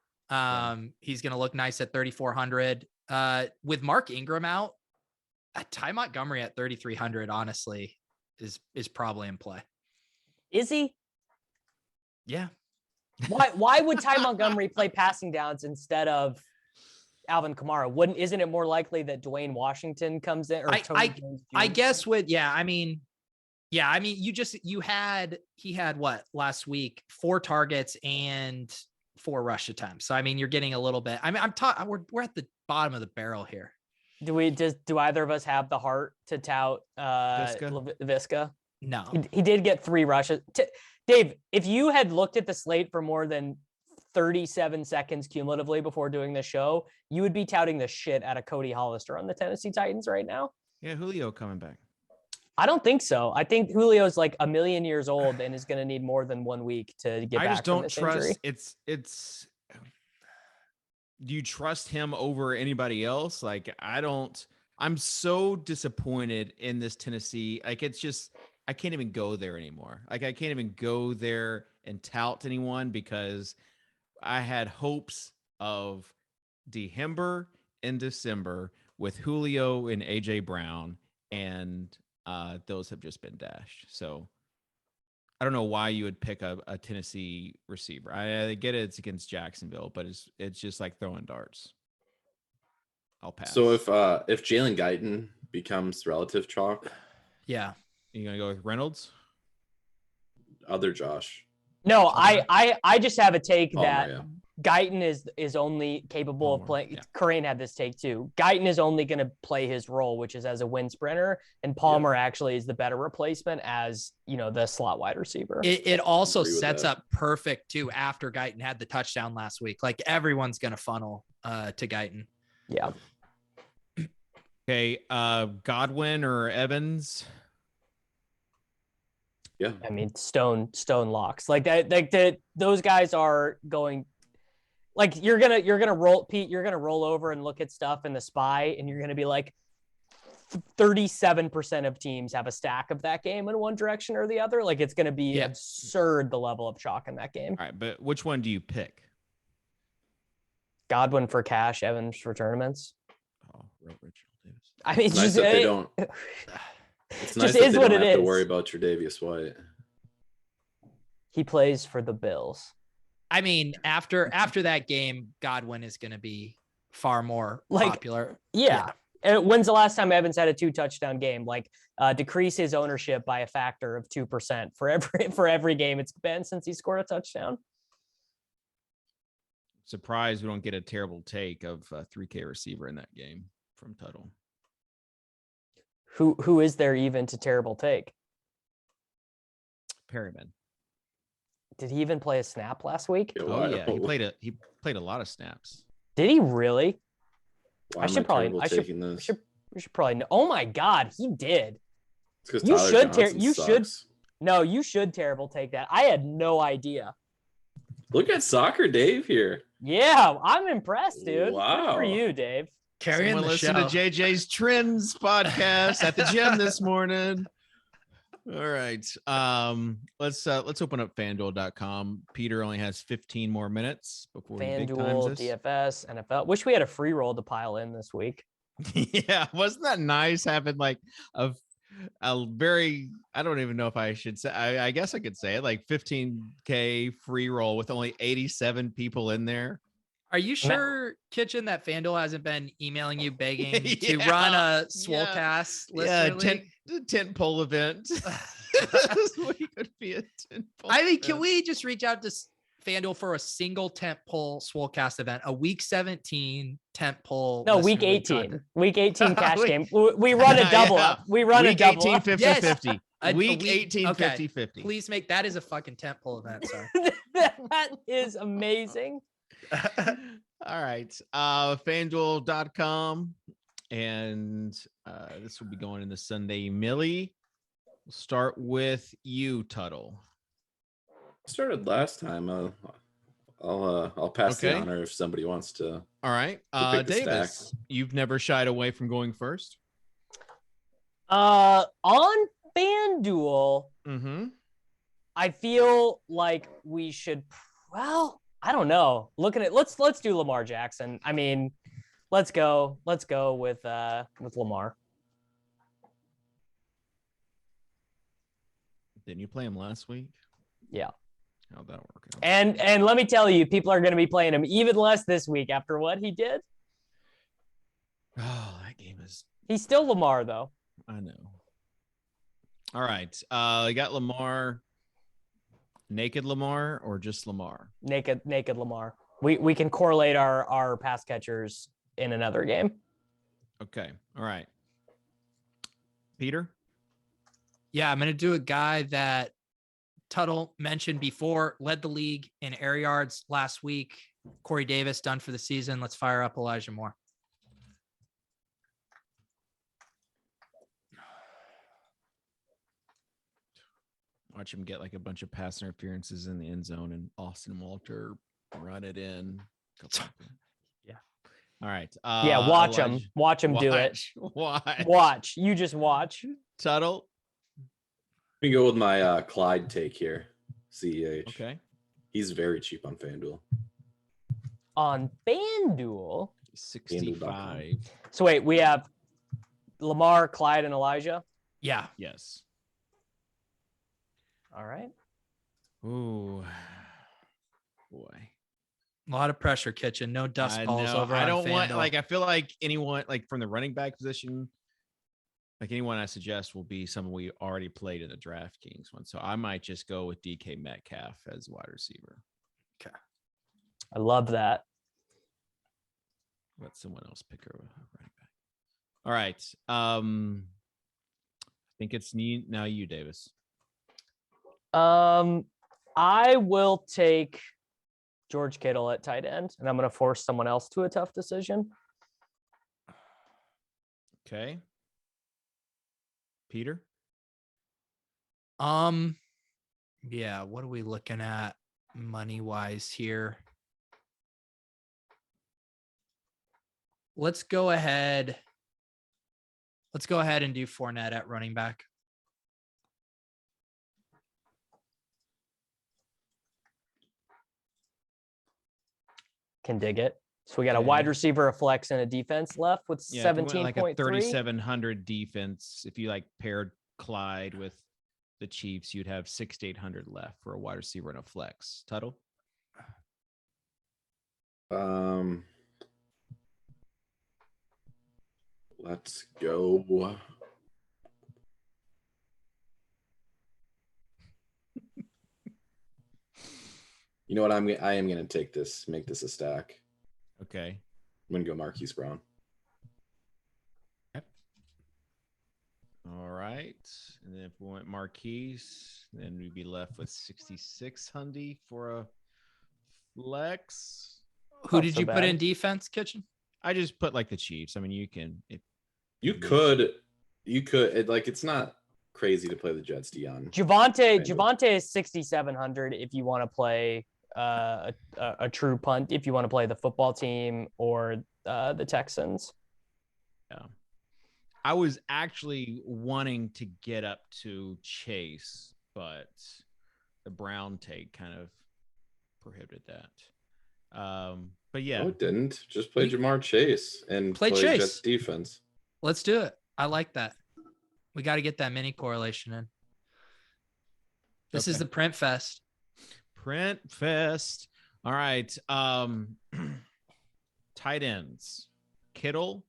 S2: He's going to look nice at 3,400. With Mark Ingram out, Ty Montgomery at 3,300, honestly, is probably in play.
S3: Is he?
S2: Yeah.
S3: Why would Ty Montgomery play passing downs instead of Alvin Kamara? Isn't it more likely that Dwayne Washington comes in? Or
S2: I guess he had what last week, 4 targets and 4 rush attempts. So I mean, you're getting a little bit. I mean, we're at the bottom of the barrel here.
S3: Do either of us have the heart to tout Visca?
S2: No.
S3: He did get 3 rushes. Dave, if you had looked at the slate for more than 37 seconds cumulatively before doing the show, you would be touting the shit out of Cody Hollister on the Tennessee Titans right now.
S1: Yeah, Julio coming back.
S3: I don't think so. I think Julio's like a million years old and is going to need more than 1 week to get back. I just don't trust.
S1: It's. Do you trust him over anybody else? Like, I don't. I'm so disappointed in this Tennessee. Like, it's just, I can't even go there anymore. Like, I can't even go there and tout anyone because I had hopes of December and December with Julio and AJ Brown, and those have just been dashed. So I don't know why you would pick a Tennessee receiver. I get it, it's against Jacksonville, but it's just like throwing darts. I'll pass.
S4: So if Jalen Guyton becomes relative chalk,
S2: yeah,
S1: you gonna go with Reynolds?
S4: Other Josh?
S3: No, I just have a take that Guyton is only capable of playing. Yeah. Corain had this take too. Guyton is only going to play his role, which is as a wind sprinter, and Palmer actually is the better replacement as, the slot wide receiver.
S2: It also sets up perfect too after Guyton had the touchdown last week. Like, everyone's going to funnel to Guyton.
S3: Yeah.
S1: Okay, Godwin or Evans?
S4: Yeah.
S3: I mean, stone locks like that. Like those guys are going. Like, you're gonna roll, Pete. You're gonna roll over and look at stuff in the SPY, and you're gonna be like, 37% of teams have a stack of that game in one direction or the other. Like, it's gonna be absurd the level of chalk in that game.
S1: All right, but which one do you pick?
S3: Godwin for cash, Evans for tournaments.
S1: Oh, Richard Davis.
S3: I mean,
S4: it's nice that they don't. It's nice that they don't have to worry about Tre'Davious White.
S3: He plays for the Bills.
S2: I mean, after that game, Godwin is going to be far more popular.
S3: Yeah. When's the last time Evans had a 2-touchdown game? Like, decrease his ownership by a factor of 2% for every game it's been since he scored a touchdown.
S1: Surprised we don't get a terrible take of a 3K receiver in that game from Tuttle.
S3: Who is there even to terrible take?
S1: Perryman.
S3: Did he even play a snap last week?
S1: Oh yeah, he played a lot of snaps.
S3: Did he really?
S4: We should probably
S3: know. Oh my God, he did.
S4: You
S3: should terrible take that. I had no idea.
S4: Look at SocrDave here.
S3: Yeah, I'm impressed, dude.
S4: Wow.
S3: Good for you, Dave.
S2: Carrying the
S1: listen
S2: show.
S1: to JJ's Trends podcast at the gym this morning. All right. Let's open up FanDuel.com. Peter only has 15 more minutes before
S3: FanDuel, DFS, NFL. Wish we had a free roll to pile in this week.
S1: Yeah, wasn't that nice having like I don't even know if I should say, I guess I could say it, like 15K free roll with only 87 people in there.
S2: Are you sure, Kitchen, that FanDuel hasn't been emailing you begging to
S1: Yeah,
S2: run a Swolecast listener league?
S1: tent pole event. We could be a tent pole
S2: I mean,
S1: event.
S2: can we just reach out to FanDuel for a single tent pole Swolecast event, a week 17 tent pole?
S3: No, week 18. Week 18 cash game. We run a double up. We run
S1: week
S3: a double
S1: 18,
S3: up.
S1: 50,
S2: Yes.
S1: 50. Week 18,
S2: okay.
S1: 50, 50.
S2: Please make that is a fucking tent pole event. Sorry.
S3: That is amazing.
S1: All right. FanDuel.com. And this will be going in the Sunday Millie. We'll start with you, Tuttle.
S4: Started last time. I'll pass the honor if somebody wants to.
S1: All right. Davis, you've never shied away from going first?
S3: On FanDuel, I feel like we should, well, I don't know. Looking at let's do Lamar Jackson. I mean, let's go with Lamar.
S1: Didn't you play him last week?
S3: Yeah.
S1: How'd that work out?
S3: And let me tell you, people are going to be playing him even less this week after what he did.
S1: Oh, that game is.
S3: He's still Lamar though.
S1: I know. All right. I got Lamar. Naked Lamar or just Lamar?
S3: Naked Lamar. We can correlate our pass catchers in another game.
S1: Okay. All right. Peter?
S2: Yeah, I'm going to do a guy that Tuttle mentioned before, led the league in air yards last week. Corey Davis done for the season. Let's fire up Elijah Moore.
S1: Watch him get like a bunch of pass interferences in the end zone and Austin Walter run it in.
S2: Yeah.
S1: All right.
S3: Yeah, watch him. Watch him do it. Watch. You just watch.
S1: Tuttle.
S4: Let me go with my Clyde take here. CEH.
S1: Okay.
S4: He's very cheap on FanDuel.
S3: On FanDuel?
S1: 65.
S3: So wait, we have Lamar, Clyde, and Elijah?
S2: Yeah.
S1: Yes.
S3: All right.
S1: Ooh. Boy.
S2: A lot of pressure, Kitchen. No dust balls over.
S1: I don't
S2: on
S1: want
S2: FanDuel.
S1: like I feel like anyone like from the running back position, like anyone I suggest will be someone we already played in the DraftKings one. So I might just go with DK Metcalf as wide receiver.
S2: Okay.
S3: I love that.
S1: Let someone else pick a running back. All right. I think it's now you, Davis.
S3: I will take George Kittle at tight end, and I'm going to force someone else to a tough decision.
S1: Okay. Peter?
S2: Yeah, what are we looking at money-wise here? Let's go ahead and do Fournette at running back.
S3: Can dig it. So we got a wide receiver, a flex, and a defense left with 17.3.
S1: Like a 3,700 defense. If you like paired Clyde with the Chiefs, you'd have 6,800 left for a wide receiver and a flex. Tuttle?
S4: Let's go. You know what? I am going to make this a stack.
S1: Okay.
S4: I'm going to go Marquise Brown.
S1: Yep. All right. And then if we went Marquise, then we'd be left with 6,600 for a flex.
S2: Who did you put in defense, Kitchen?
S1: I just put like the Chiefs. I mean, you can.
S4: You could. It's not crazy to play the Jets, Dion.
S3: Javonte is 6,700 if you want to play a true punt, if you want to play the football team or the Texans.
S1: Yeah. I was actually wanting to get up to Chase, but the Brown take kind of prohibited that. But yeah.
S4: No, it didn't. Just play Jamar Chase and play
S2: Chase.
S4: Jets defense.
S2: Let's do it. I like that. We got to get that mini correlation in. This is
S1: Okay.
S2: the Print Fest.
S1: Print Fest. All right. Tight ends. Kittle,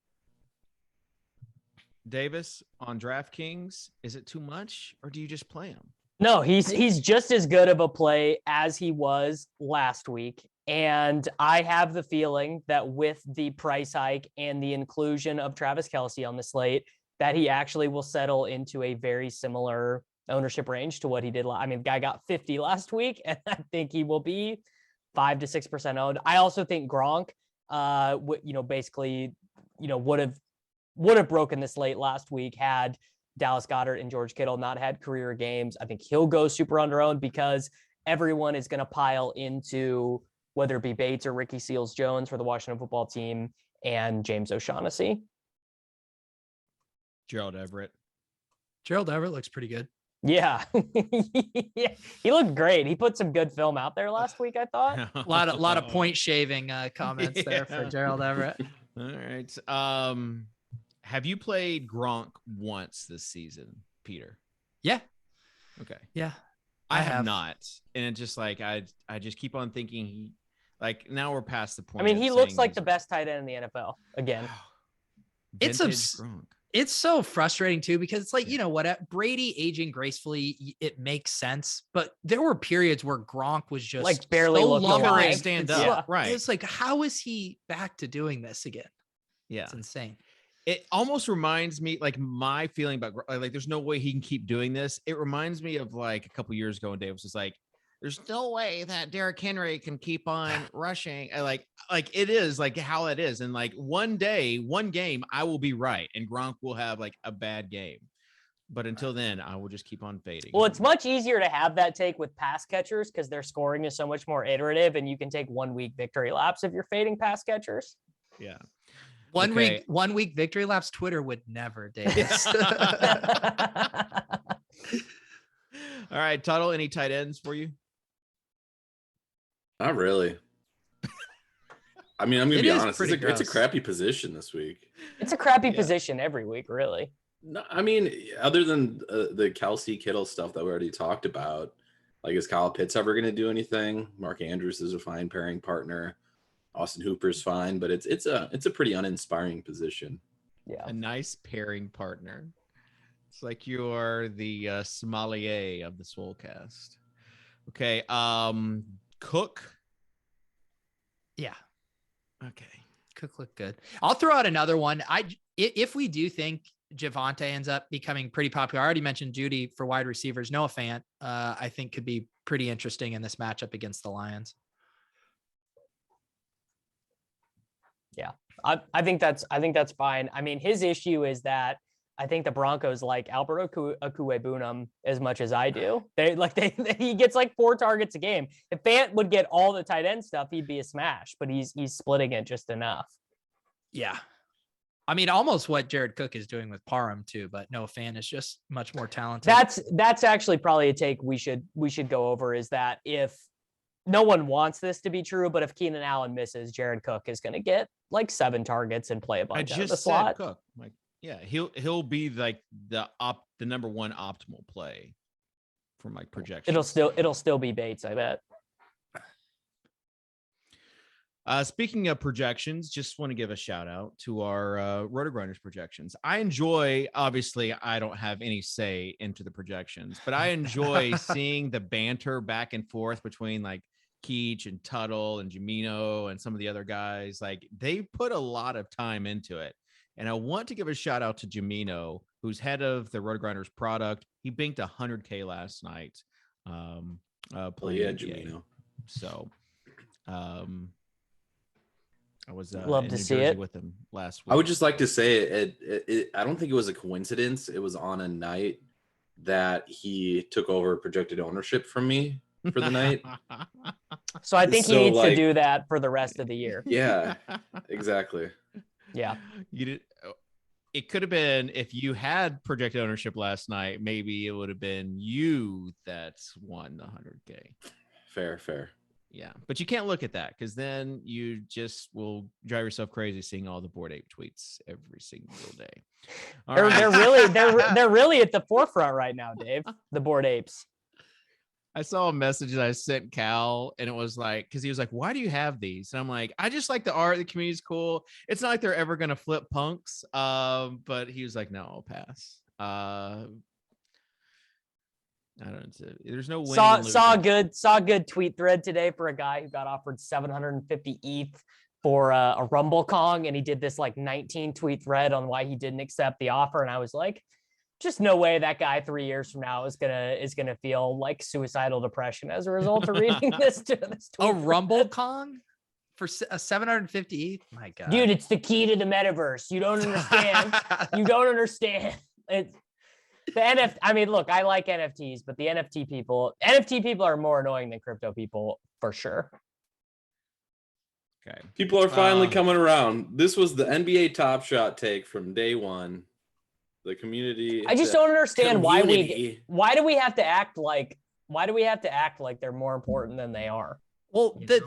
S1: Davis on DraftKings. Is it too much, or do you just play him?
S3: No, he's just as good of a play as he was last week. And I have the feeling that with the price hike and the inclusion of Travis Kelce on the slate, that he actually will settle into a very similar ownership range to what he did. I mean, the guy got 50 last week, and I think he will be 5 to 6% owned. I also think Gronk, basically, would have broken the slate last week had Dallas Goedert and George Kittle not had career games. I think he'll go super under-owned because everyone is going to pile into whether it be Bates or Ricky Seals-Jones for the Washington football team and James O'Shaughnessy.
S1: Gerald Everett.
S2: Gerald Everett looks pretty good.
S3: Yeah. Yeah. He looked great. He put some good film out there last week, I thought.
S2: A lot of point shaving comments there for Gerald Everett.
S1: All right. Have you played Gronk once this season, Peter?
S2: Yeah.
S1: Okay.
S2: Yeah.
S1: I have not. And it's just like I just keep on thinking now we're past the point.
S3: I mean, he looks like the best tight end in the NFL again.
S2: It's
S1: Gronk.
S2: It's so frustrating too, because it's like, you know what, Brady aging gracefully, it makes sense. But there were periods where Gronk was just
S3: like barely
S2: so
S3: looking
S2: lumbering,
S3: alive.
S1: Stand
S2: and
S1: up. Right.
S2: It's like, how is he back to doing this again?
S1: Yeah.
S2: It's insane.
S1: It almost reminds me, like my feeling about like, there's no way he can keep doing this. It reminds me of like a couple years ago when Davis was like, there's no way that Derrick Henry can keep on rushing. Like it is like how it is. And like one game, I will be right. And Gronk will have like a bad game. But until then, I will just keep on fading.
S3: Well, it's much easier to have that take with pass catchers because their scoring is so much more iterative, and you can take 1 week victory laps if you're fading pass catchers.
S1: Yeah.
S2: One week victory laps. Twitter would never, Davis.
S1: All right, Tuttle, any tight ends for you?
S4: Not really. I mean, I'm going to be honest. It's a
S2: gross.
S4: crappy position this week.
S3: It's a crappy position every week, really.
S4: No, I mean, other than the Kelce Kittle stuff that we already talked about, like is Kyle Pitts ever going to do anything? Mark Andrews is a fine pairing partner. Austin Hooper's fine, but it's a pretty uninspiring position.
S3: Yeah,
S1: a nice pairing partner. It's like you are the sommelier of the Swolecast. Okay, Cook.
S2: Yeah.
S1: Okay.
S2: Cook looked good. I'll throw out another one. If we do think Javonte ends up becoming pretty popular, I already mentioned Judy for wide receivers. Noah Fant, I think could be pretty interesting in this matchup against the Lions.
S3: Yeah, I think that's fine. I mean, his issue is that I think the Broncos like Albert Okuwebunam as much as I do. He gets like 4 targets a game. If Fant would get all the tight end stuff, he'd be a smash, but he's splitting it just enough.
S2: Yeah. I mean, almost what Jared Cook is doing with Parham too, but Noah Fant is just much more talented.
S3: That's actually probably a take we should go over, is that if no one wants this to be true, but if Keenan Allen misses, Jared Cook is going to get like 7 targets and play a bunch out of the slot.
S1: Cook. Like, yeah, he'll be like the number one optimal play from like projection.
S3: It'll still be Bates, I bet.
S1: Speaking of projections, just want to give a shout out to our Roto-Grinders projections. I enjoy, obviously, I don't have any say into the projections, but I enjoy seeing the banter back and forth between like Keach and Tuttle and Jamino and some of the other guys. Like they put a lot of time into it. And I want to give a shout out to Jamino, who's head of the Roto-Grinders product. He banked 100K last night.
S4: Jamino.
S1: So, I was
S3: love to see it
S1: with him last week.
S4: I would just like to say I don't think it was a coincidence. It was on a night that he took over projected ownership from me for the night.
S3: So I think he needs to do that for the rest of the year.
S4: Yeah, exactly.
S3: Yeah.
S1: It could have been, if you had projected ownership last night, maybe it would have been you that won the 100K.
S4: Fair.
S1: Yeah, but you can't look at that because then you just will drive yourself crazy seeing all the Bored Ape tweets every single day.
S3: They're really at the forefront right now, Dave. The Bored Apes.
S1: I saw a message that I sent Cal, and it was like, because he was like, "Why do you have these?" And I'm like, "I just like the art. The community's cool. It's not like they're ever gonna flip punks." But he was like, "No, I'll pass." I don't know. There's no winning.
S3: Saw a good tweet thread today for a guy who got offered 750 ETH for a Rumble Kong, and he did this like 19 tweet thread on why he didn't accept the offer. And I was like, just no way that guy 3 years from now is gonna feel like suicidal depression as a result of reading this.
S2: A Rumble Kong for a 750 ETH? My God,
S3: dude, it's the key to the metaverse. You don't understand. You don't understand. It's the NFT. I mean, look, I like NFTs, but the NFT people are more annoying than crypto people for sure.
S1: Okay.
S4: People are finally coming around. This was the NBA Top Shot take from day one. The community.
S3: I just don't understand why do we have to act like they're more important than they are.
S2: Well, the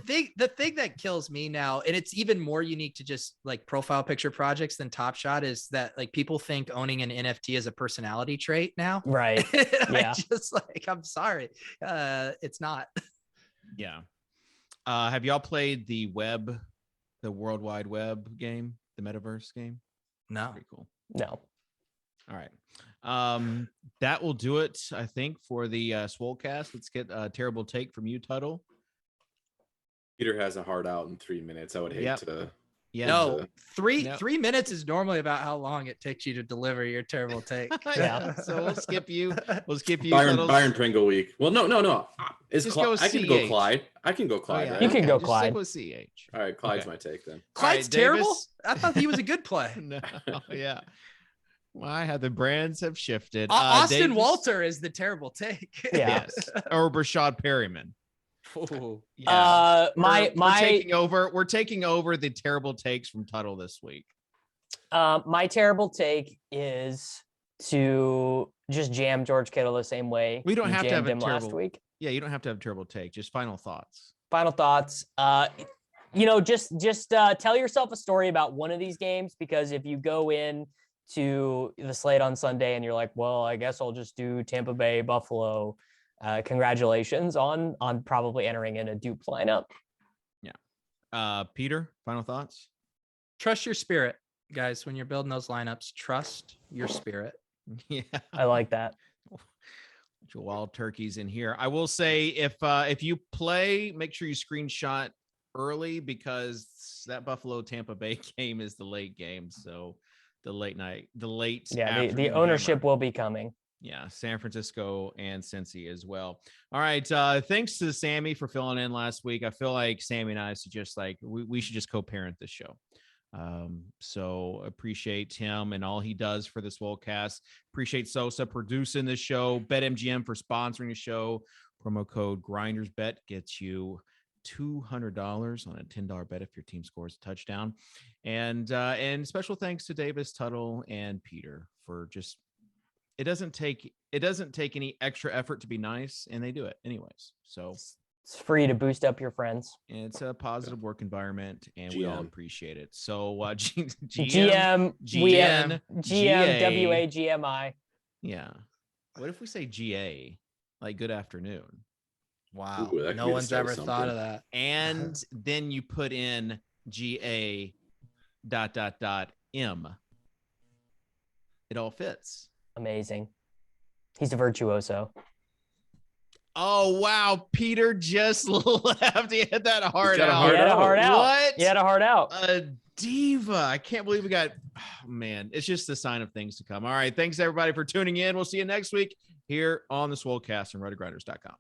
S2: thing that kills me now, and it's even more unique to just like profile picture projects than Top Shot, is that like people think owning an NFT is a personality trait now.
S3: Right. Yeah.
S2: I'm sorry. It's not.
S1: Yeah. Have y'all played the World Wide Web game, the metaverse game?
S2: No.
S1: Pretty cool.
S3: No.
S1: All right. That will do it, I think, for the Swolecast. Let's get a terrible take from you, Tuttle.
S4: Peter has a hard out in 3 minutes. I would hate to.
S1: Yeah.
S2: No, 3 minutes is normally about how long it takes you to deliver your terrible take.
S3: Yeah.
S1: So we'll skip you.
S4: Byron Pringle week. Well, no. I can go Clyde.
S1: Yeah.
S4: Right?
S3: You can go
S1: Just
S3: Clyde.
S1: stick with CH.
S4: All right, Clyde's my take then.
S2: Clyde's
S1: All right,
S2: terrible.
S1: Davis.
S2: I thought he was a good play.
S1: No, yeah. Why have the brands have shifted?
S2: Austin
S1: Davis,
S2: Walter is the terrible take.
S3: Yeah.
S1: Yes, or Rashad Perryman.
S2: Ooh.
S1: Yeah.
S3: We're
S1: taking over the terrible takes from Tuttle this week.
S3: My terrible take is to just jam George Kittle the same way
S1: We don't
S3: you
S1: have to have
S3: jammed
S1: a
S3: him
S1: terrible
S3: last week.
S1: Yeah, you don't have to have a terrible take. Just final thoughts.
S3: Final thoughts. Just tell yourself a story about one of these games, because if you go in to the slate on Sunday and you're like, well, I guess I'll just do Tampa Bay, Buffalo. Congratulations on probably entering in a dupe lineup.
S1: Yeah. Peter, final thoughts?
S2: Trust your spirit, guys. When you're building those lineups, trust your spirit.
S1: Yeah.
S3: I like that.
S1: Wild turkeys in here. I will say if you play, make sure you screenshot early, because that Buffalo Tampa Bay game is the late game. So the
S3: The ownership will be coming.
S1: Yeah, San Francisco and Cincy as well. All right. Thanks to Sammy for filling in last week. I feel like Sammy and I should just we should just co-parent this show. So appreciate him and all he does for this Swolecast. Appreciate Sosa producing the show. BetMGM for sponsoring the show. Promo code GRINDERSBET gets you $200 on a $10 bet if your team scores a touchdown. And special thanks to Davis, Tuttle, and Peter for just. It doesn't take any extra effort to be nice, and they do it anyways. So
S3: it's free to boost up your friends.
S1: It's a positive work environment, and we all appreciate it. So
S3: GM WAGMI.
S1: Yeah. What if we say GA, like good afternoon?
S2: Wow.
S4: Ooh,
S2: no one's ever thought of that.
S1: And then you put in GA ... M. It all fits.
S3: Amazing. He's a virtuoso.
S1: Oh, wow. Peter just left. He had that hard out.
S3: He had a hard out.
S1: What?
S3: He had a hard out.
S1: A diva. I can't believe we got, man, it's just a sign of things to come. All right. Thanks, everybody, for tuning in. We'll see you next week here on the Swolecast and RotoGrinders.com.